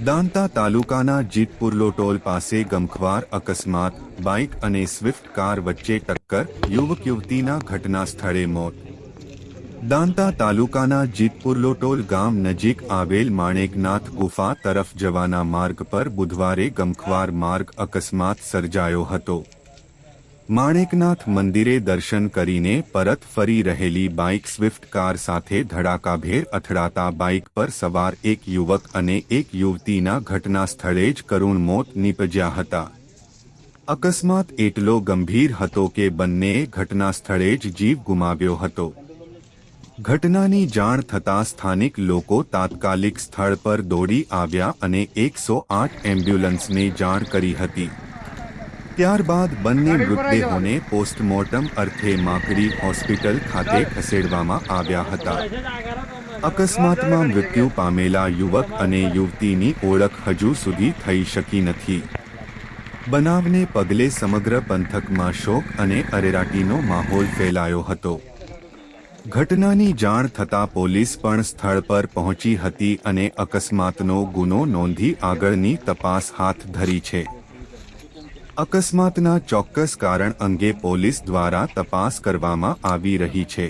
દાંતા તાલુકાના જીતપુર ટોલ પાસે ગમખ્વાર અકસ્માત, બાઇક અને સ્વિફ્ટ કાર વચ્ચે ટક્કર, યુવક યુવતીના ઘટના સ્થળે મોત. દાંતા તાલુકાના જીતપુર ટોલ ગામ નજીક આવેલ માણેકનાથ ગુફા તરફ જવાના માર્ગ પર બુધવારે ગમખ્વાર માર્ગ અકસ્માત સર્જાયો હતો. માણેકનાથ મંદિરે દર્શન કરીને પરત ફરી રહેલી બાઇક સ્વિફ્ટ કાર સાથે ધડાકાભેર અથડાતા બાઇક પર સવાર એક યુવક અને એક યુવતીના ઘટના સ્થળે જ કરુણ મોત નીપજ્યા હતા. અકસ્માત એટલો ગંભીર હતો કે બંનેએ ઘટના સ્થળે જ જીવ ગુમાવ્યો હતો. ઘટનાની જાણ થતાં સ્થાનિક લોકો તાત્કાલિક સ્થળ પર દોડી આવ્યા અને 108 એમ્બ્યુલન્સને જાણ કરી હતી. ત્યારબાદ બંને મૃતદેહોને પોસ્ટમોર્ટમ અર્થે માકડી હોસ્પિટલ ખાતે ખસેડવામાં આવ્યા હતા. અકસ્માતમાં મૃત્યુ પામેલા યુવક અને યુવતીની ઓળખ હજુ સુધી થઈ શકી નથી. બનાવને પગલે સમગ્ર પંથકમાં શોક અને અરેરાટીનો માહોલ ફેલાયો હતો. ઘટનાની જાણ થતાં પોલીસ પણ સ્થળ પર પહોંચી હતી અને અકસ્માતનો ગુનો નોંધી આગળની તપાસ હાથ ધરી છે. અકસ્માતના ચોક્કસ કારણ અંગે પોલીસ દ્વારા તપાસ કરવામાં આવી રહી છે.